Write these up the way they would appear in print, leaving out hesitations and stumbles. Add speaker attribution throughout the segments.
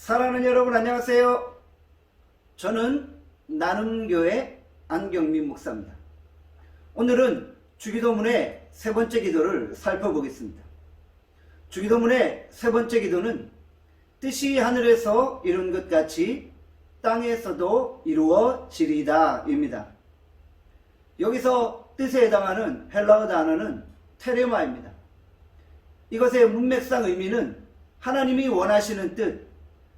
Speaker 1: 사랑하는 여러분 안녕하세요. 저는 나눔교회 안경민 목사입니다. 오늘은 주기도문의 세 번째 기도를 살펴보겠습니다. 주기도문의 세 번째 기도는 뜻이 하늘에서 이룬 것 같이 땅에서도 이루어지리다 입니다. 여기서 뜻에 해당하는 헬라어 단어는 테레마입니다. 이것의 문맥상 의미는 하나님이 원하시는 뜻,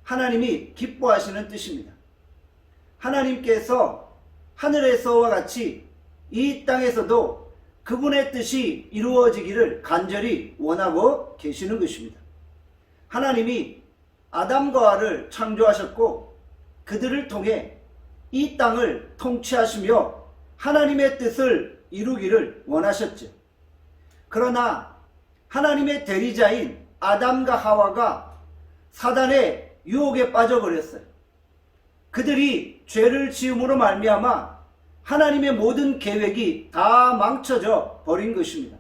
Speaker 1: 하나님이 기뻐하시는 뜻입니다. 하나님께서 하늘에서와 같이 이 땅에서도 그분의 뜻이 이루어지기를 간절히 원하고 계시는 것입니다. 하나님이 아담과 하와를 창조하셨고 그들을 통해 이 땅을 통치하시며 하나님의 뜻을 이루기를 원하셨죠. 그러나 하나님의 대리자인 아담과 하와가 사단의 유혹에 빠져버렸어요. 그들이 죄를 지음으로 말미암아 하나님의 모든 계획이 다 망쳐져 버린 것입니다.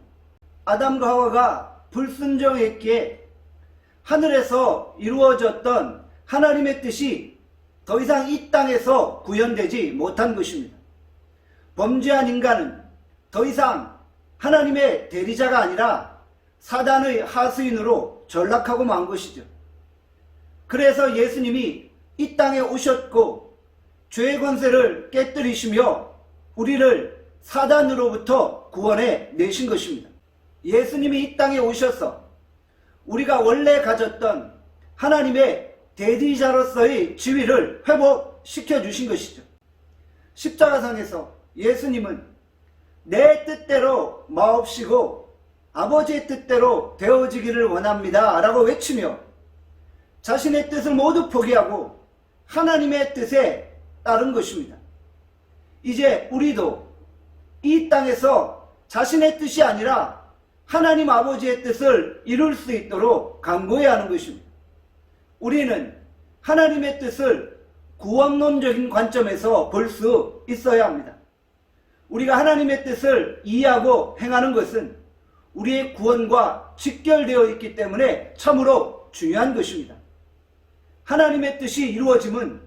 Speaker 1: 아담과 하와가 불순종했기에 하늘에서 이루어졌던 하나님의 뜻이 더 이상 이 땅에서 구현되지 못한 것입니다. 범죄한 인간은 더 이상 하나님의 대리자가 아니라 사단의 하수인으로 전락하고 만 것이죠. 그래서 예수님이 이 땅에 오셨고 죄의 권세를 깨뜨리시며 우리를 사단으로부터 구원해 내신 것입니다. 예수님이 이 땅에 오셔서 우리가 원래 가졌던 하나님의 대리자로서의 지위를 회복시켜 주신 것이죠. 십자가상에서 예수님은 내 뜻대로 마옵시고 아버지의 뜻대로 되어지기를 원합니다 라고 외치며 자신의 뜻을 모두 포기하고 하나님의 뜻에 따른 것입니다. 이제 우리도 이 땅에서 자신의 뜻이 아니라 하나님 아버지의 뜻을 이룰 수 있도록 간구해야 하는 것입니다. 우리는 하나님의 뜻을 구원론적인 관점에서 볼 수 있어야 합니다. 우리가 하나님의 뜻을 이해하고 행하는 것은 우리의 구원과 직결되어 있기 때문에 참으로 중요한 것입니다. 하나님의 뜻이 이루어짐은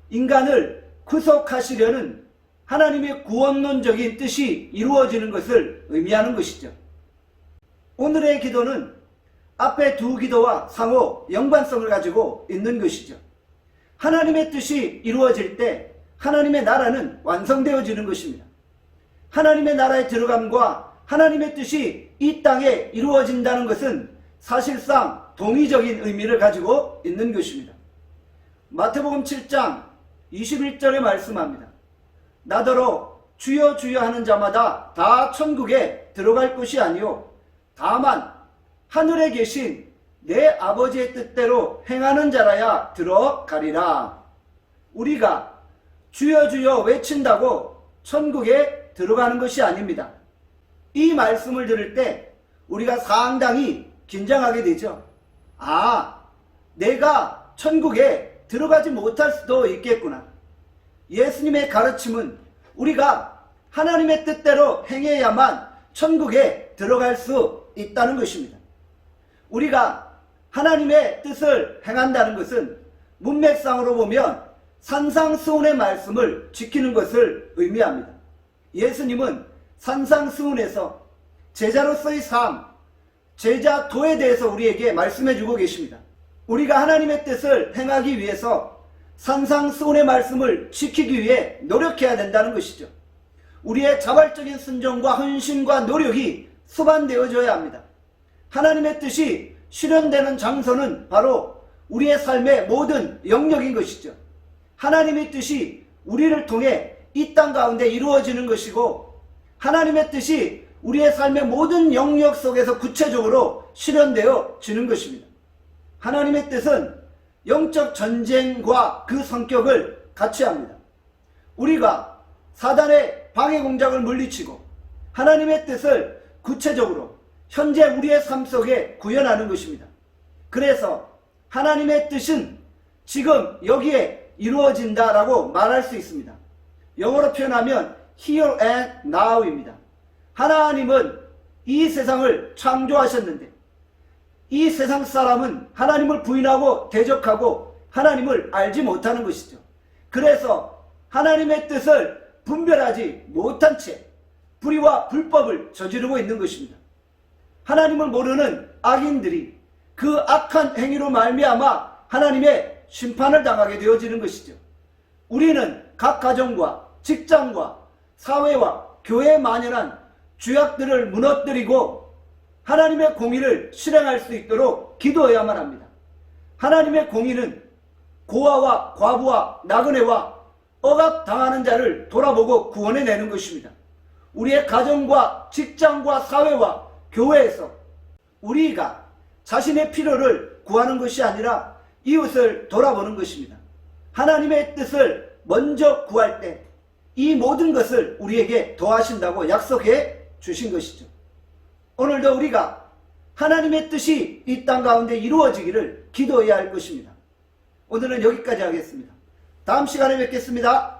Speaker 1: 인간을 구속하시려는 하나님의 구원론적인 뜻이 이루어지는 것을 의미하는 것이죠. 오늘의 기도는 앞에 두 기도와 상호 연관성을 가지고 있는 것이죠. 하나님의 뜻이 이루어질 때 하나님의 나라는 완성되어지는 것입니다. 하나님의 나라에 들어감과 하나님의 뜻이 이 땅에 이루어진다는 것은 사실상 동의적인 의미를 가지고 있는 것입니다. 마태복음 7장 21절에 말씀합니다. 나더러 주여 주여 하는 자마다 다 천국에 들어갈 것이 아니요 다만 하늘에 계신 내 아버지의 뜻대로 행하는 자라야 들어가리라. 우리가 주여 주여 외친다고 천국에 들어가는 것이 아닙니다. 이 말씀을 들을 때 우리가 상당히 긴장하게 되죠. 내가 천국에 들어가지 못할 수도 있겠구나. 예수님의 가르침은 우리가 하나님의 뜻대로 행해야만 천국에 들어갈 수 있다는 것입니다. 우리가 하나님의 뜻을 행한다는 것은 문맥상으로 보면 산상수훈의 말씀을 지키는 것을 의미합니다. 예수님은 산상수훈에서 제자로서의 삶, 제자도에 대해서 우리에게 말씀해 주고 계십니다. 우리가 하나님의 뜻을 행하기 위해서 산상수훈의 말씀을 지키기 위해 노력해야 된다는 것이죠. 우리의 자발적인 순종과 헌신과 노력이 수반되어져야 합니다. 하나님의 뜻이 실현되는 장소는 바로 우리의 삶의 모든 영역인 것이죠. 하나님의 뜻이 우리를 통해 이 땅 가운데 이루어지는 것이고 하나님의 뜻이 우리의 삶의 모든 영역 속에서 구체적으로 실현되어지는 것입니다. 하나님의 뜻은 영적 전쟁과 그 성격을 같이 합니다. 우리가 사단의 방해 공작을 물리치고 하나님의 뜻을 구체적으로 현재 우리의 삶 속에 구현하는 것입니다. 그래서 하나님의 뜻은 지금 여기에 이루어진다라고 말할 수 있습니다. 영어로 표현하면 here and now입니다. 하나님은 이 세상을 창조하셨는데 이 세상 사람은 하나님을 부인하고 대적하고 하나님을 알지 못하는 것이죠. 그래서 하나님의 뜻을 분별하지 못한 채 불의와 불법을 저지르고 있는 것입니다. 하나님을 모르는 악인들이 그 악한 행위로 말미암아 하나님의 심판을 당하게 되어지는 것이죠. 우리는 각 가정과 직장과 사회와 교회에 만연한 죄악들을 무너뜨리고 하나님의 공의를 실행할 수 있도록 기도해야만 합니다. 하나님의 공의는 고아와 과부와 나그네와 억압당하는 자를 돌아보고 구원해내는 것입니다. 우리의 가정과 직장과 사회와 교회에서 우리가 자신의 필요를 구하는 것이 아니라 이웃을 돌아보는 것입니다. 하나님의 뜻을 먼저 구할 때 이 모든 것을 우리에게 더하신다고 약속해 주신 것이죠. 오늘도 우리가 하나님의 뜻이 이 땅 가운데 이루어지기를 기도해야 할 것입니다. 오늘은 여기까지 하겠습니다. 다음 시간에 뵙겠습니다.